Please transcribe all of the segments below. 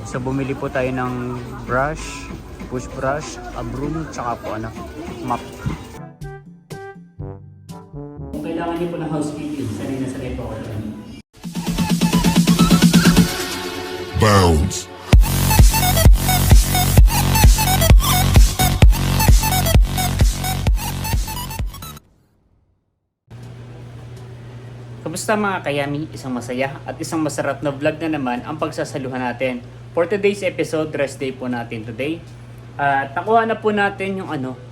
So bumili po tayo ng brush, push brush, a broom, tsaka po mop. Kung kailangan niyo po ng housekeeping, sanay na sanay po ako doon. Bounce. Kamusta mga kayami? Isang masaya at isang masarap na vlog na naman ang pagsasaluhan natin. For today's episode, rest day po natin today. At nakuha na po natin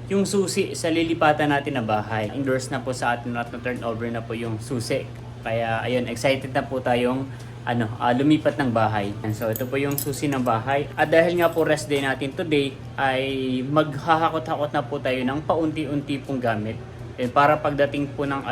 yung susi sa lilipatan natin na bahay. Endorse na po sa atin at na-turnover na po yung susi. Kaya ayun, excited na po tayong lumipat ng bahay. And so ito po yung susi ng bahay. At dahil nga po rest day natin today, ay maghahakot-hakot na po tayo ng paunti-unti pong gamit. And para pagdating po ng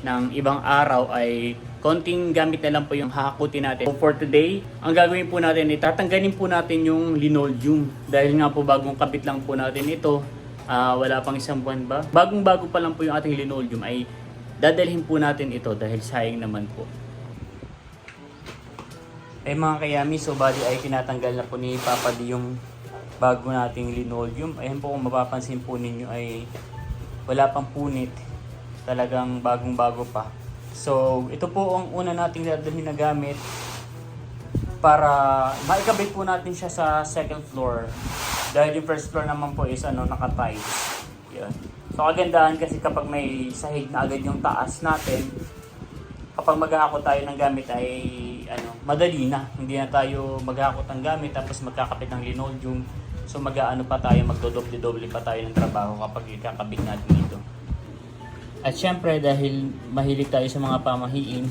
ng ibang araw ay konting gamit na lang po yung hahakutin natin. So for today, ang gagawin po natin ay tatanggalin po natin yung linoleum. Dahil nga po bagong kabit lang po natin ito, wala pang isang buwan ba? Bagong-bago pa lang po yung ating linoleum ay dadalhin po natin ito dahil sayang naman po. Eh mga kayami, so bali ay tinatanggal na po ni Papa D yung bago nating linoleum. Ayan po kung mapapansin po ninyo ay wala pang punit. Talagang bagong-bago pa. So, ito po ang una nating dadalhin na gamit para maikabit po natin siya sa second floor. Dahil yung first floor naman po is naka-tiles. Yan. So, kagandahan kasi kapag may sahig na agad yung taas natin, kapag maghahakot tayo ng gamit ay madali na. Hindi na tayo maghahakot ng gamit tapos magkakapit ng linoleum. So, magdodoble-doble pa tayo ng trabaho kapag ikakabit natin ito. At syempre dahil mahilig tayo sa mga pamahiin,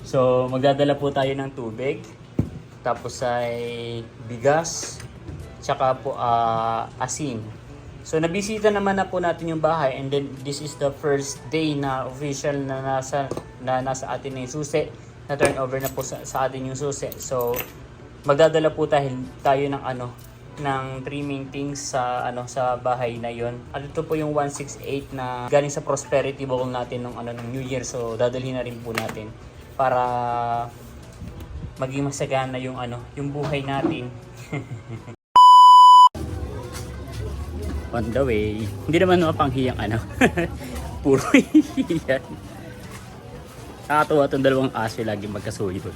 so magdadala po tayo ng tubig, tapos ay bigas, tsaka po asin. So nabisita naman na po natin yung bahay and then this is the first day na official na nasa atin na yung susi, na turn over na po sa atin yung susi. So magdadala po tayo ng trimming things sa bahay na yon. At ito po yung 168 na galing sa prosperity bowl natin ng New Year. So dadalhin na rin po natin para maging masagana yung buhay natin. On the way. Hindi naman mapanghiyang puro yan. Nakatuwa itong dalawang aso lagi magkasuyo.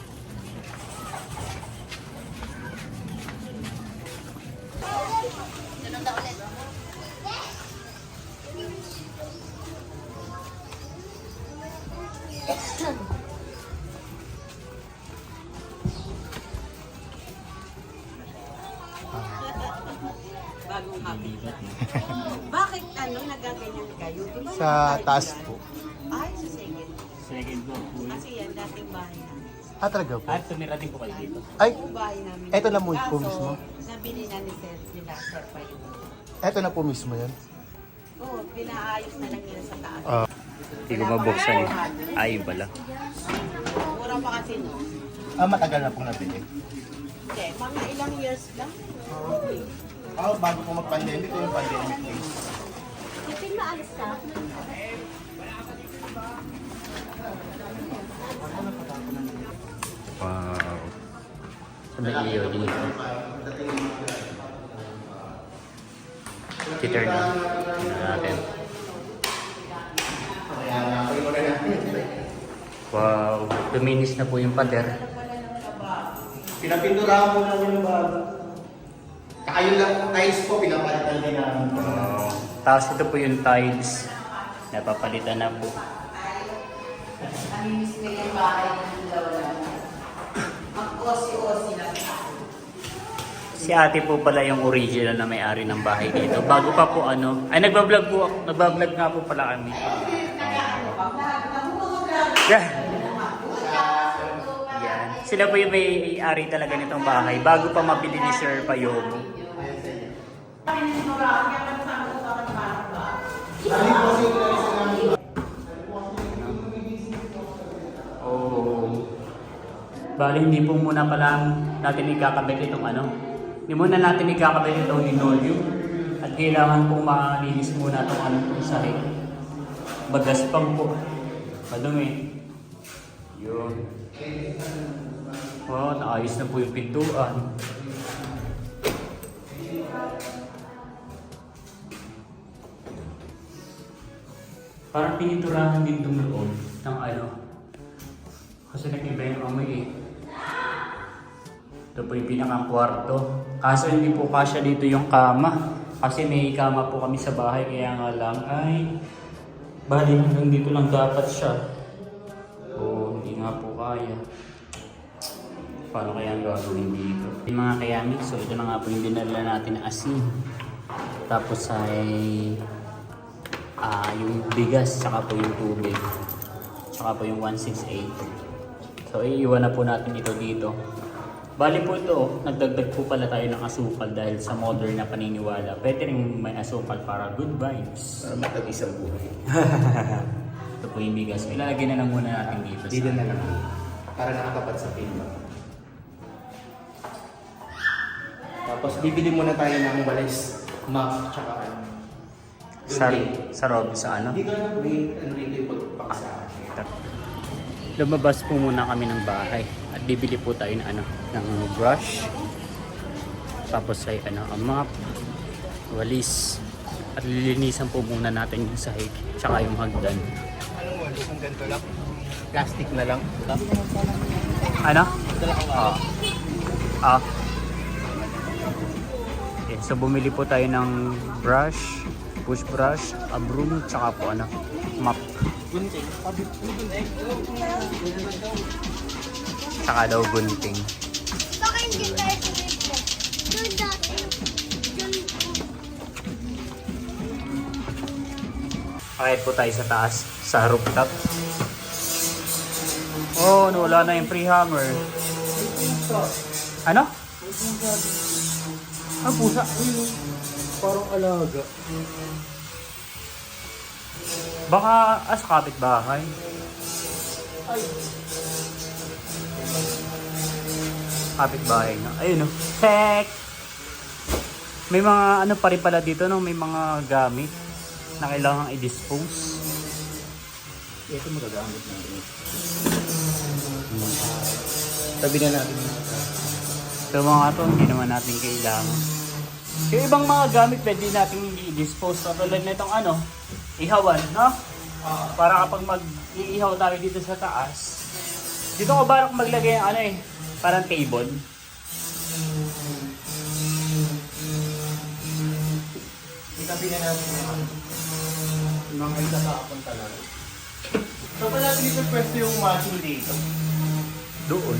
Bagong habit. Bakit nagaganyan kayo? Diba Sa taas po. Ay, sa second. Second floor po. Kasi yan, dating bahay namin. Talaga po. At tumira din po kayo dito. Ay, Buong bahay namin. eto na po Kaso, mismo? nabili na ni Sir, nila Sir pa yun. eto na po mismo yan. Oo, pinaayos na lang nila sa taas. Hindi ko mabuksan eh. Ayun pala. Mura pa kasi no. Matagal na pong nabili. Hindi, mga ilang years lang. Bago po mag-pandemic, yung pandemic days. Ipin maalis ka? Wow. Sa may iyo dito. Titter na. Tingnan natin. Wow. Luminis na po yung pader. Pinapinturahan po namin yung bago. Kakayo lang tiles po, pinapalitan din namin. Wow. Tapos ito po yung tiles. Napapalitan na po. Namimis ka yung bahay ng lola. Mag-osi-osi lang. Si ate po pala yung original na may-ari ng bahay dito. Bago pa po ay nagbablog po ako. Nagbablog nga po pala kami. Yeah. Yan. Sila po yung may-ari talaga nitong bahay. Bago pa mabili ni Sir Payomo. Oh. Bali hindi po muna pala natin ikakabit itong Hindi muna natin ikakabit itong linoleum. At kailangan pong malinis muna itong sahig. Bagaspang po. Madumi. Yun. Oh, naayos na po yung pintuan. Parang pininturahan din itong loob ng ano. Kasi nag-iba yung amoy eh. Ito po yung pinakang kwarto. Kaso hindi po kasya dito yung kama. Kasi may kama po kami sa bahay kaya nga lang ay bali hanggang dito lang dapat siya. Oo, hindi nga po kaya. Paano kaya ang gagawin dito? Yung mga kayami, so ito na nga po yung dinala natin na asin. Tapos ay yung bigas, tsaka po yung tubig. Tsaka po yung 168. So iiwan na po natin ito dito. Bali po ito, nagdagdag po pala tayo ng asukal dahil sa modern na paniniwala. Pwede rin may asukal para good vibes. Para matag-isang buhay. Ito po yung bigas. Ilalagay na lang muna natin dito. Dito na lang. Para nakatapat sa pin. Tapos bibili muna tayo ng walis, map, tsaka Sa Rob, sa ano? Dito na may ano rito yung pagpaksa. Lumabas po muna kami ng bahay at bibili po tayo ng ano, ng brush. Tapos ay ano, ang map, walis. At lilinisan po muna natin yung sahig, tsaka yung hagdan. Anong walis? Ang ganito lang? Plastic na lang? Ano? Okay, so bumili po tayo ng brush, push brush, a broom, tsaka po ano, map. Tsaka daw gunting. Baka hindi tayo tumipid. Doon dati. Doon. Kahit po tayo sa taas, sa rooftop. Oh, wala na yung free hammer. Ano? Ah, pusa. Parang alaga. Baka sa kapitbahay. Kapitbahay na. Ayun o. Check! May mga ano pa rin pala dito, no? May mga gamit na kailangan i-dispose. Ito magagamit natin. Tabi na natin. So mga to, hindi naman natin kailangan. Yung ibang mga gamit pwede natin i-dispose. Katulad na itong ano, ihawan, no? Para kapag mag-iihaw tayo dito sa taas, dito ko balak maglagay ng ano eh, parang table. Itabi na natin yung mga itatapon talaga. So pala dito pwesto yung matching dito. Doon.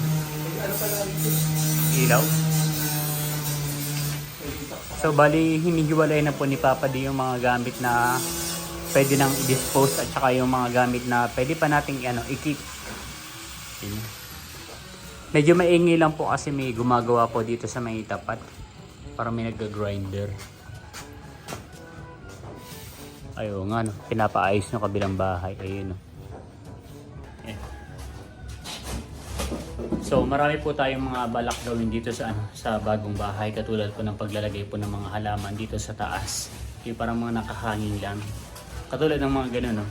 Ano pala dito? Ilaw. So bali hinihiwalay na po ni Papa D yung mga gamit na pwede nang i-dispose at saka yung mga gamit na pwede pa nating ano, i-keep. Yun. Medyo maingay lang po kasi may gumagawa po dito sa may tapat. Parang may nag-grinder. Ayun nga no, pinapaayos ng kabilang bahay. Ayun no. Yeah. So marami po tayong mga balak gawin dito sa ano, sa bagong bahay, katulad po ng paglalagay po ng mga halaman dito sa taas. Yung parang mga nakahangin lang. Katulad ng mga ganun, no?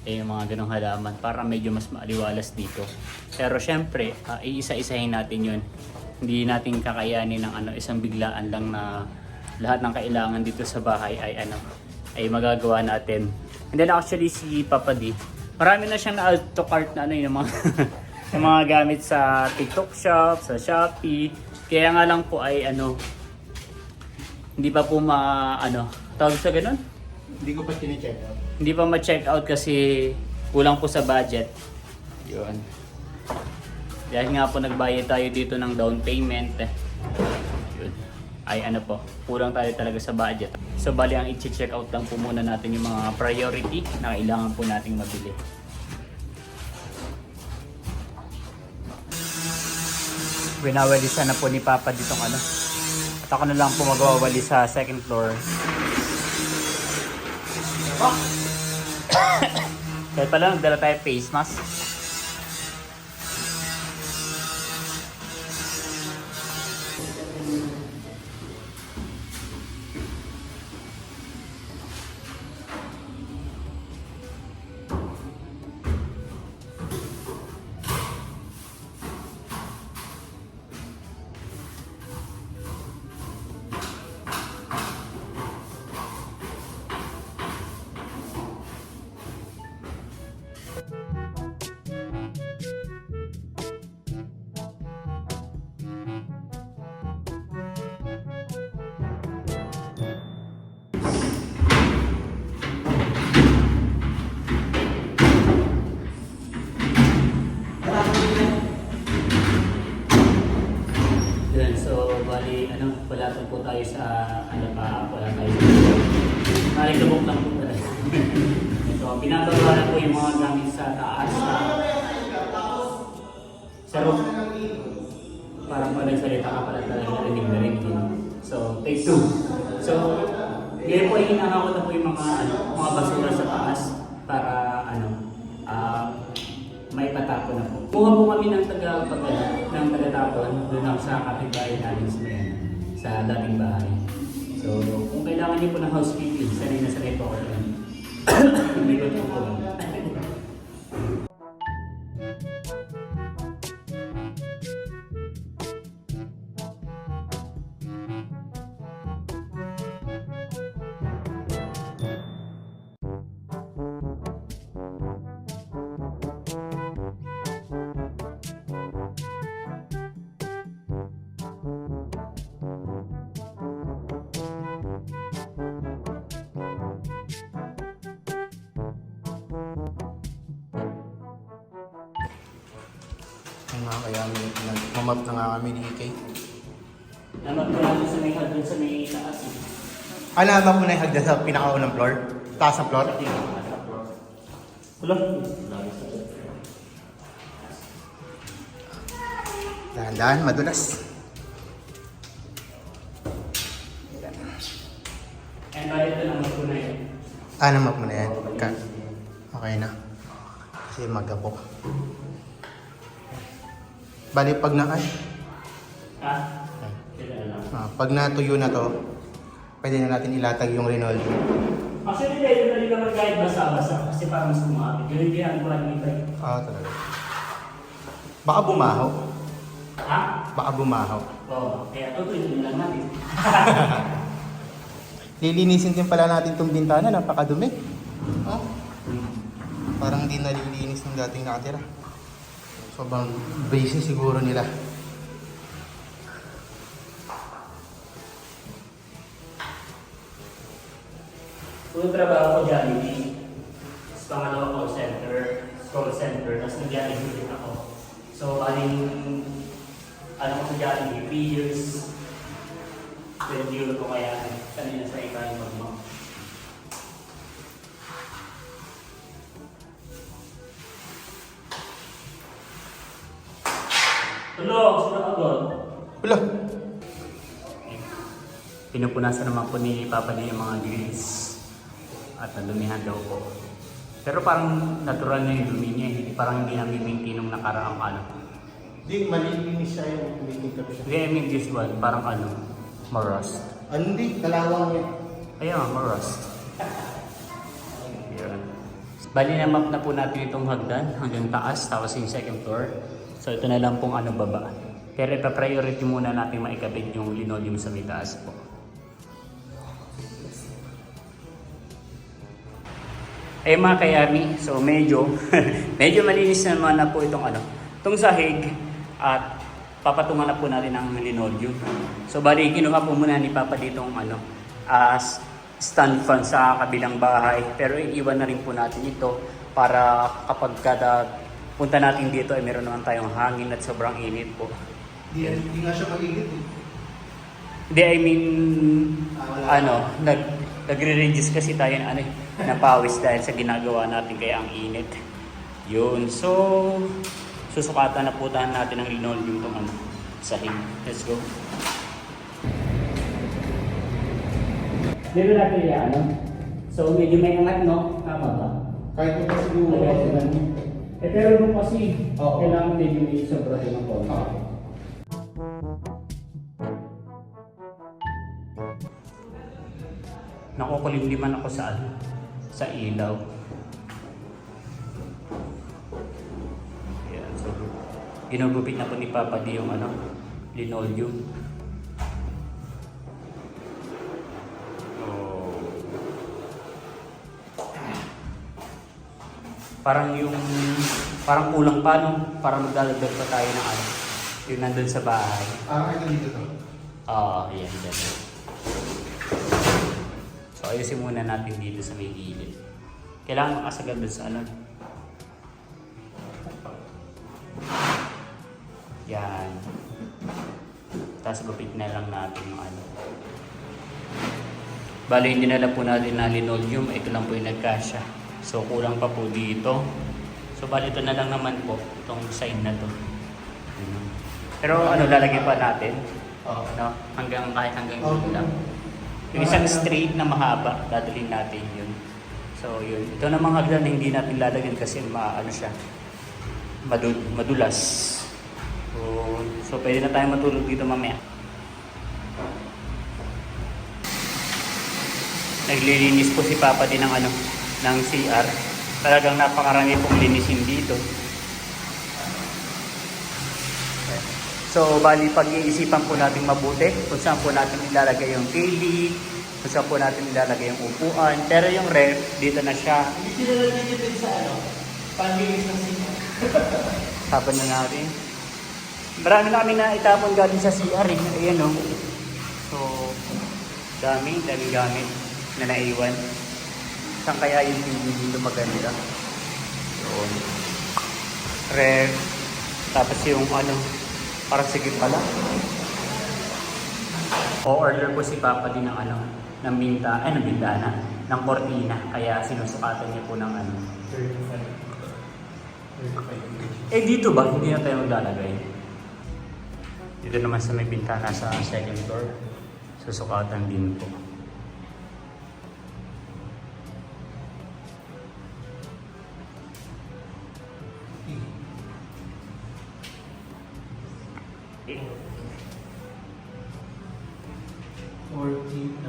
Yung mga ganung halaman para medyo mas maaliwalas dito. Pero syempre, iisa-isahin natin 'yun. Hindi natin kakayanin ng ano, isang biglaan lang na lahat ng kailangan dito sa bahay ay ano, ay magagawa natin. And then actually si Papa D, marami na siyang na-auto cart na ano, yung mga yung mga gamit sa TikTok shop, sa Shopee. Kaya nga lang po ay ano, hindi pa po ano, tawag sa ganun? Hindi ko pa tine-check out. Hindi pa ma-check out kasi kulang po sa budget. Yun. Dahil nga po nagbayad tayo dito ng down payment. Yun. Ay ano po, kulang tayo talaga sa budget. So bali ang i-check out lang po muna natin yung mga priority na kailangan po nating mabili. Winawalisan na po ni Papa ditong ano. At ako na lang po magwawali sa second floor. Kahit pala nagdala tayo face mask. So, bali, wala po tayo sa, wala tayo sa naligabok lang po talaga. So, binababa na po yung mga gamit sa taas. Sa roof. Parang pag nagsalita ka pala talaga narinig na rin din. So, take 2. So, ngayon po hinahakot na po yung mga basura sa taas para may patapon na po. Kuha po kami ng tagatapon doon ako sa kapitbahay namin sa dating bahay. So, kung kailangan niyo po ng housekeeping, sanay na sanay po ako doon. May ko po. Kaya mamap na nga kami ni Ikay. Naman po natin sa may hagdan sa may taas. Alam mo na yung hagdan sa pinakaunang floor? Taas ng floor? Wala. Dahan-dahan, madulas. And bali ito naman po na yun. Namap mo na yan. Okay na. Kasi magabok. Bali, pag na... pag natuyo na to, pwede na natin ilatag yung linoleum. Actually, pwede na rin naman kahit basa-basa kasi parang mas kumapit. Yun yung ginagawa ni Tay. Talaga. Baka bumaho. Ha? Baka bumaho. Oo. Kaya tutuloy lang natin. Lilinisin din pala natin itong bintana, napakadumi. Parang hindi nalilinis ng dating nakatira. Sobrang busy siguro nila. Kung trabaho ko dyan, sa pangalawa call center, tapos nag-Jollibee din ako. So, aling, ko sa Jollibee, 3 years, 20 euro ko kaya kanina sa ikaw mag-mount. Tulog! Sino agad? Wala. Pinupunasan naman po ni Papa niya yung mga grills at nadumihan daw po. Pero parang natural na yung dumi niya, parang hindi namin maintain nung nakaraang Hindi, malilinis siya yung kumikita siya. Hindi, I mean this one, parang marust. Hindi, kalawang niya. Ayun, marust. Yun. Bali na map na po natin itong hagdan hanggang taas, tapos yung second floor. So ito na lang pong baba. Pero ipa-priority muna natin maikabit yung linoleum sa may taas po. Eh mga kayami, so medyo malinis naman na po itong itong sahig at papatungan na po natin ang linoleum. So bali kinuha po muna ni Papa ditong stand fan sa kabilang bahay, pero iiwan na rin po natin ito para kapag punta natin dito ay meron naman tayong hangin at sobrang init po. Hindi nga siya mag-init eh. Hindi, I mean, nagre-reduce kasi tayo na pawis dahil sa ginagawa natin kaya ang init. Yun, so, susukatan na po natin ang linoleum itong sahig. Let's go. Dito natin yan, so medyo may angat, no? Tama ba? Kahit ito siguro. Pero nung kasi, Oo. kailangan medyo may sobra rin ng konti. Nakukulimliman ako sa ilaw. Ayan, so ginugupit na po ni Papa di yung linoleum. Parang kulang pa, no? Parang magdadagdag pa tayo ng yung nandun sa bahay. Ito dito to. Oo, yan. So, ayusin muna natin dito sa may gilid. Kailangan makasagad doon sa Yan. Tapos gupit na lang natin yung ano. Bali, hindi na lang po natin na linoleum. Ito lang po yung nagkasya. So, kulang pa po dito. So, bali ito na lang naman po. Itong side na to. Pero ano, lalagyan pa natin. No? Kahit hanggang dito lang. Yung isang straight na mahaba, dadalhin natin yun. So, yun. Ito na mga hagdan na hindi natin lalagyan kasi ano siya, madulas. So, pwede na tayo matulog dito mamaya. Naglilinis po si Papa din ng ng CR. Talagang napakarami pong linisin dito. So, bali pag-iisipan po natin mabuti kung saan po natin ilalagay yung tili, kung saan po natin ilalagay yung upuan. Pero yung ref, dito na siya. Hindi nilalagay niyo din sa panlinis ng sino. Tapon na natin. Marami na kami na itapon galing sa CR eh. Ayan o. So, daming gamit na naiwan. Saan kaya yung TV dito maganda? So, ref. Tapos yung parang sige pala. O-order po si Papa din ng ng bintana, ng cortina. Kaya sinusukatan niya po ng 35. Eh dito ba? Hindi na tayo maglalagay. Dito naman sa may bintana sa second floor. Susukatan din po. Eh, 40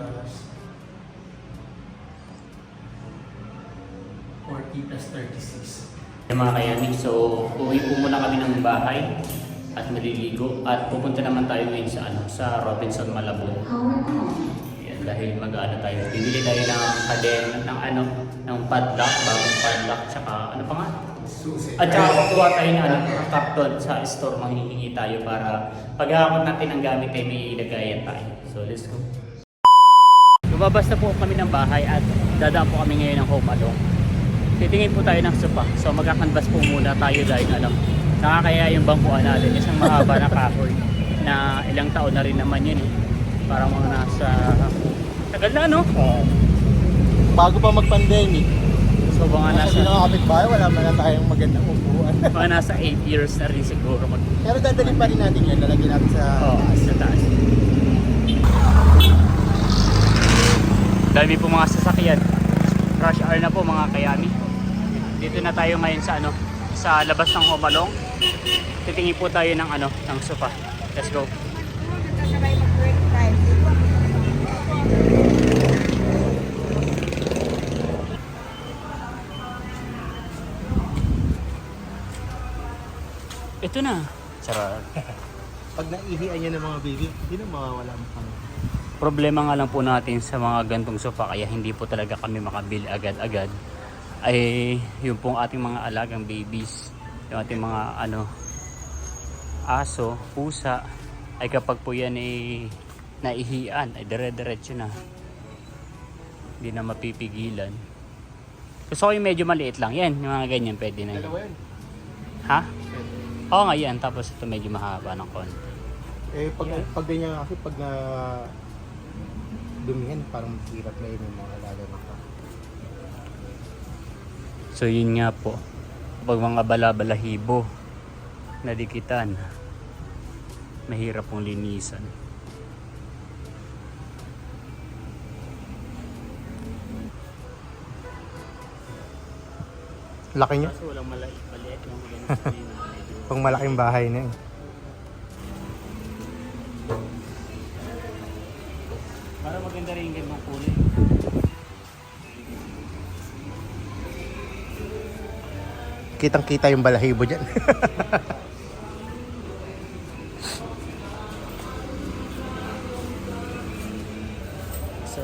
plus 36. Mga kayamig, so uwi po muna kami ng bahay at maliligo at pupunta naman tayo ngayon sa Robinson Malabon. Yan, dahil tayo. Bibili tayo ng ng padlock, bagong padlock, tsaka pa nga? Susi. At saka kukuha tayo ng karton sa store, manghihingi tayo para paghahakot natin ang gamit ay may ilagayan tayo. So let's go. Lumabas na po kami ng bahay at dadaan po kami ngayon ng Home Alone. Titingin po tayo ng sopa. So magkakanvas po muna tayo dahil nakakaya yung bangkuan natin. Isang mahaba na kahoy na ilang taon na rin naman yun eh. Parang mga nasa tagal na Bago pa mag-pandemic. So mga Kasi nasa mga kapitbahay, wala man na tayong magandang upuan. mga nasa 8 years na rin siguro Pero dadalhin pa rin natin yan. Lalagyan natin sa sa taas. Dami po mga sasakyan. Rush hour na po mga kayami. Dito na tayo ngayon sa labas ng Homalong. Titingin po tayo ng ng sofa. Let's go. Ito na. Charot. Pag naihian niya ng mga baby, hindi na mawawala mo kami. Problema nga lang po natin sa mga gantong sofa kaya hindi po talaga kami makabili agad-agad ay yung pong ating mga alagang babies, yung ating mga aso, pusa ay kapag po yan ay naihian ay dire-diretso na, hindi na mapipigilan. Gusto ko yung medyo maliit lang yan, yung mga ganyan pwede na Dalawa yun. yun. Ha? Oo nga yan, tapos ito medyo mahaba ng konti. Pag ganyan kasi pag dumihan, parang hirap na yun yung mga alaga ng So yun nga po, kapag mga bala-balahibo na dikitan, mahirap pong linisan. Laki niya. Kaso walang maliit yung ganun. Pang malaking bahay na yun. Para maganda rin yung ganung kulay. Kitang-kita yung balahibo dyan. So,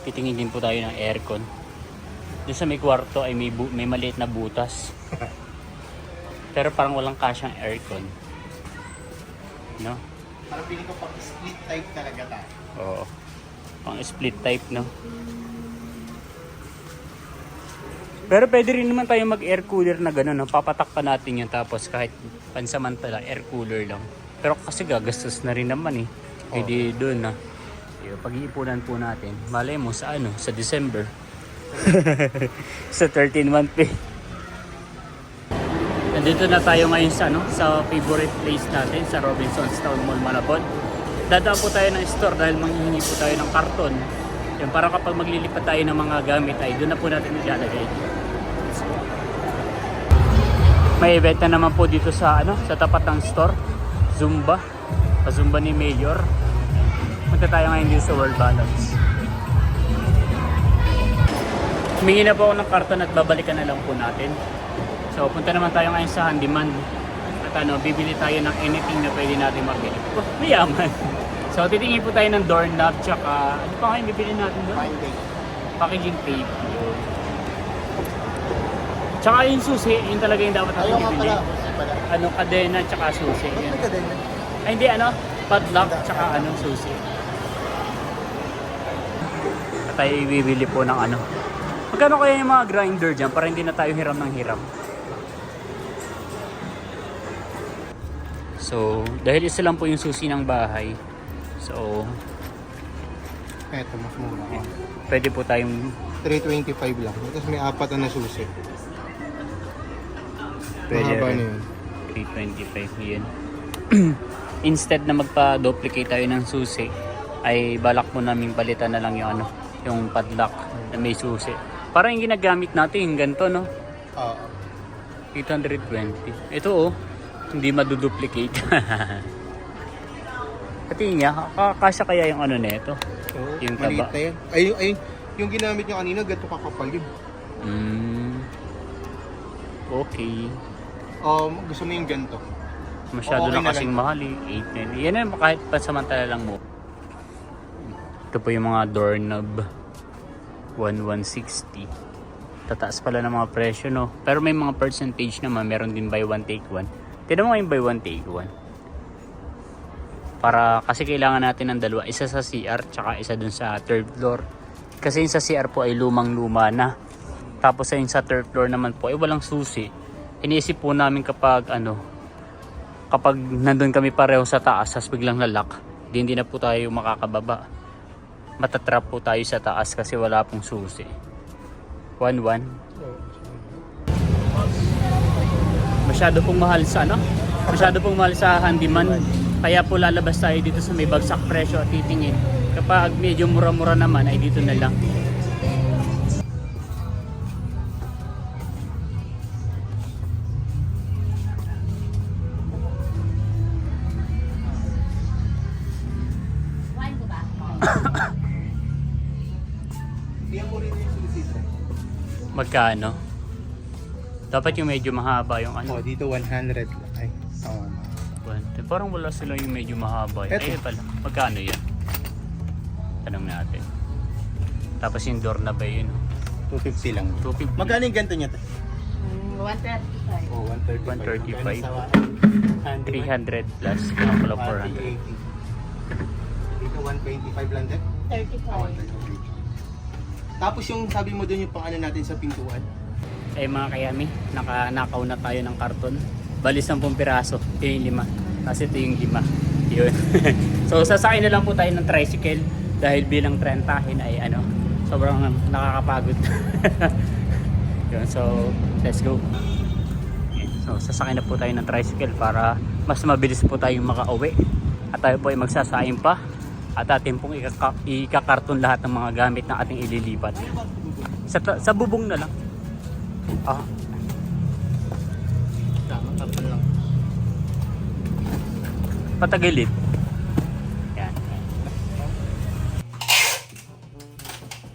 titingin din po tayo ng aircon. Doon sa may kwarto ay may maliit na butas. Pero parang walang kasyang aircon. No? Parang piling ko pang split type talaga tayo. Oo. Pang split type, no? Pero pwede rin naman tayo mag-air cooler na gano'n, no? Papatak pa natin yun tapos kahit pansamantala, air cooler lang. Pero kasi gagastos na rin naman eh. Eh di doon na. Pag-iipunan po natin. Malay mo sa ano? Sa December. Sa 13 month pay. Nandito na tayo ngayon sa ano, sa favorite place natin sa Robinson's Town Mall, Malabon. Dadaan po tayo ng store dahil manghihingi po tayo ng karton. Yan, para kapag maglilipat tayo ng mga gamit ay doon na po natin ilalagay. May event na naman po dito sa ano, sa tapat ng store. Zumba. Zumba ni Mayor. Punta tayo ngayon dito sa World Balance. Humingi na po ako ng karton at babalikan na lang po natin. So, punta naman tayo ngayon sa handyman. At ano, bibili tayo ng anything na pwede natin mabili. Oh, mayaman. So, titingin po tayo ng doorknob, tsaka, ano pa ngayon bibili natin doon? Packaging tape. Yun. Tsaka yung susi, yun talaga yung dapat natin bibili. Ano, kadena, tsaka susi. Yun. Ay, hindi, ano, padlock, tsaka ano, susi. At tayo ibibili po ng ano. Magkano kaya yung mga grinder dyan para hindi na tayo hiram ng hiram? So, dahil isa lang po yung susi ng bahay, so, Eto, mas mura. pwede po tayong 325 lang. Tapos may apat na susi. pwede Mahaba rin. na yun. 325 yun. Instead na magpa-duplicate tayo ng susi, ay balak mo namin palitan na lang yung ano, yung padlock na may susi. Parang yung ginagamit natin, yung ganito, no? Oo. 820. Ito, oh. Hindi maduduplicate. Pati niya, kasya kaya yung ano nito? Oo, Yung maliit taba. na yan. Ay, yung ginamit niya kanina, ganito kakapal yun. Okay. Gusto mo yung ganito? Masyado Okay na na kasing lang. mahal eh. 890. Yan na kahit pansamantala lang mo. Ito po yung mga doorknob. 1160. Tataas pala ng mga presyo, no? Pero may mga percentage naman. Meron din buy one take one. Tignan mo yung buy one take one. Para kasi kailangan natin ng dalawa. Isa sa CR tsaka isa dun sa third floor. Kasi yung sa CR po ay lumang-luma na. Tapos yung sa third floor naman po ay walang susi. Iniisip po namin kapag ano, kapag nandun kami pareho sa taas tapos biglang lalak, hindi na po tayo makakababa. Matatrap po tayo sa taas kasi wala pong susi. 1-1. Masyado pong mahal sa ano? Masyado pong mahal sa handyman. Kaya po lalabas tayo dito sa may bagsak presyo at titingin. Kapag medyo mura-mura naman ay dito na lang. Wine ko ba? Bigyan mo rin yung susi. Magkano? Dapat yung medyo mahaba yung ano. Dito 100. Ay, Parang wala sila yung medyo mahaba. Eto. Ay pala, magkano yan? Tanong natin. Tapos yung doorknob ba yun? 250 lang. 250. Magkano yung ganito niya? 135. Oh, 135. 300 plus. Mga pala 400. 180. Dito 125 lang din. 35. Tapos yung sabi mo dun yung pang-ano natin sa pintuan. Eh mga kayami, naka-nakaw na tayo ng karton. Bali 10 piraso. Ito yung 5. Kasi ito yung 5. Yun. So sasakay na lang po tayo ng tricycle. Dahil bilang 30 ay ano, sobrang nakakapagod. Yun, so let's go. Okay. So sasakay na po tayo ng tricycle para mas mabilis po tayong makauwi. At tayo po ay magsasayang pa. At atin pong ikakarton lahat ng mga gamit na ating ililipat. Sa bubong na lang. Tama, tapon lang. Patagilid. Yan.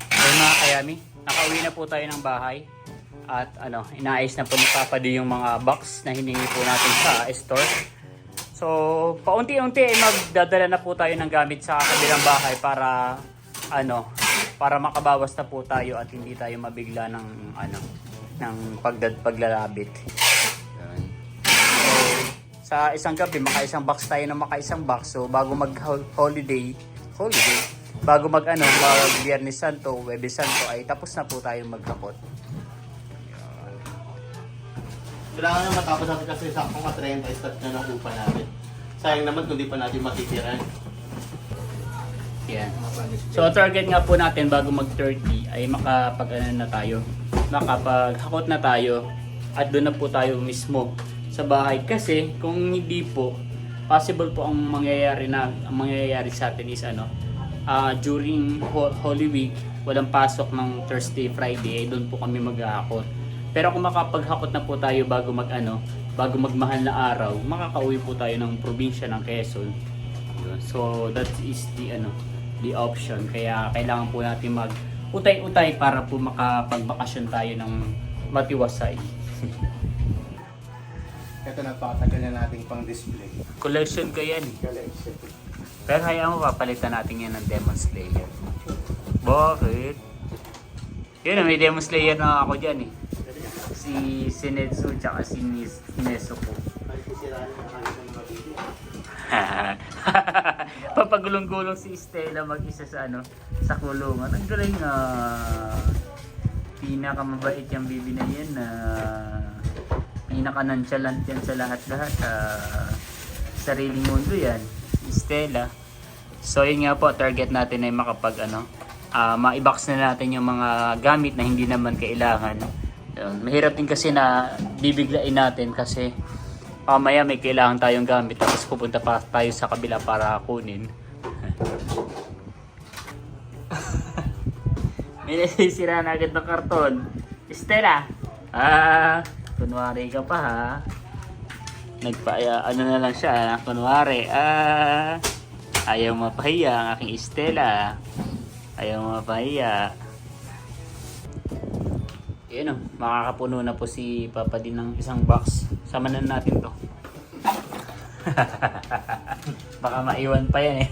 So mga kayami, nakauwi na po tayo ng bahay. At ano, inaayos na po ni Papa D yung mga box na hiningi po natin sa store. So, paunti-unti ay magdadala na po tayo ng gamit sa kabilang bahay para ano, para makabawas na po tayo at hindi tayo mabigla ng ano, ng paglalabit. Yan. So, sa isang gabi, makaisang box tayo na makaisang box. So, bago mag-holiday, bago mag Biyernes Santo, Huwebes Santo, ay tapos na po tayo magkakot. Kailangan na matapos natin kasi saktong ka 30 start na ng upa natin. Sayang naman kung di pa natin matitiran. Yan. So target nga po natin bago mag 30 ay makapaghakot na tayo at doon na po tayo mismo sa bahay, kasi kung hindi po possible po ang mangyayari sa atin is during Holy Week walang pasok ng Thursday, Friday, ay doon po kami maghahakot. Pero kung makapaghakot na po tayo bago magmahal na araw, makakauwi po tayo ng probinsya ng Quezon. So that is the option. Kaya kailangan po natin mag-utay-utay para po makapagbakasyon tayo ng matiwasay. Ito napakatagal na nating pang display. Collection ko yan. Collection. Pero hayaan mo, papalitan natin yan ng Demon Slayer. Bakit? Yun, may Demon Slayer na ako dyan eh. Si Sinetsu tsaka si Nezuko. Papagulong-gulong si Stella mag-isa sa kulungan. Ang galing nga. Pinakamabait yung bibi na yan. Pinaka-nonchalant yan sa lahat-lahat. Sariling mundo yan. Si Stella. So yun nga po, target natin ay ma-box na natin yung mga gamit na hindi naman kailangan. Mahirap din kasi na bibiglain natin kasi mamaya may kailangan tayong gamit tapos pupunta pa tayo sa kabila para kunin. May nasisira na agad ng karton. Stella! Kunwari ka pa ha. Na lang siya, kunwari. Ayaw mapahiya ang aking Stella. Ayaw mapahiya. Yun makakapuno na po si Papa din ng isang box. Samanan natin to. Baka maiwan pa yan eh.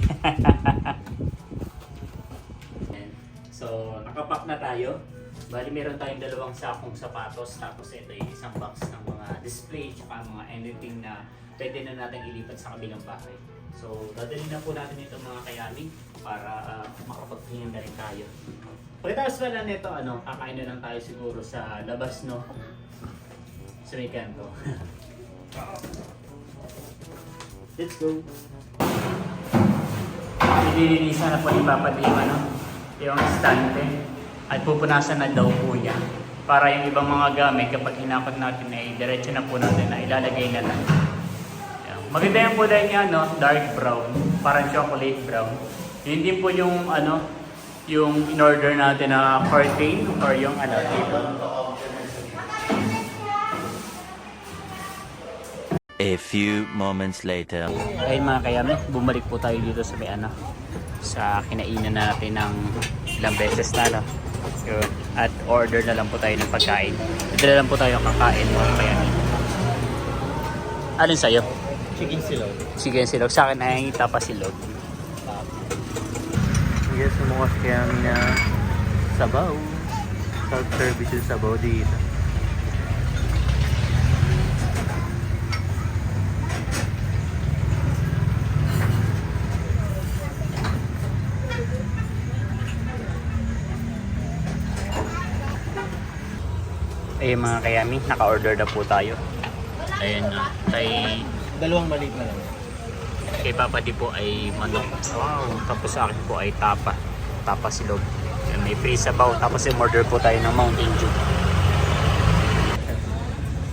So, nakapack na tayo. Bali, meron tayong dalawang sakong sapatos. Tapos ito yung isang box ng mga display tsaka mga anything na pwede na natin ilipat sa kabilang bahay. So, dadali na po natin ito mga kayaming para makapagpahinga na rin tayo. Pagkatapos pala nito, kakain na lang tayo siguro sa labas, no? Sa may kanto. Let's go! Nililinisan na po ni Papa D yung stante. At pupunasan na daw po niya. Para yung ibang mga gamit, kapag hinakot natin ay diretso na po natin na ilalagay na lang. Maganda yan po dahil niya, dark brown, parang chocolate brown. Yun din po yung yung in-order natin na curtain or yung dito. A few moments later. Ayun mga kayami, bumalik po tayo dito sa may sa kinainan natin ng ilang beses na Yun. At order na lang po tayo ng pagkain. Dito lang po tayo kakain mga kayami. Alin sa'yo? Chicken silog. Chicken silog. Sa akin ay tapa silog. Yes, sumukas kaya na sabaw. Self-service yung sabaw dito. Ayun mga kayami, naka-order na po tayo. Ayun na, Dalawang maliit na lang. kay Papa di po ay manok. Wow, tapos sa akin po ay tapa silog. Yan, may free sabaw. Tapos order po tayo ng Mountain Dew.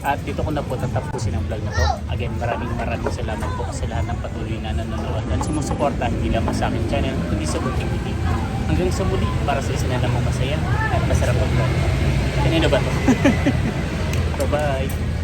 At dito ko na po tatapusin ang vlog na to. Again, maraming salamat po sa lahat ng patuloy na nanonood at sumusuporta hindi lamang sa aking channel, kundi sa Bunting TV. Hanggang sa muli, para sa isa na namang masaya at masarap ang vlog. Kanino ba to? Bye-bye!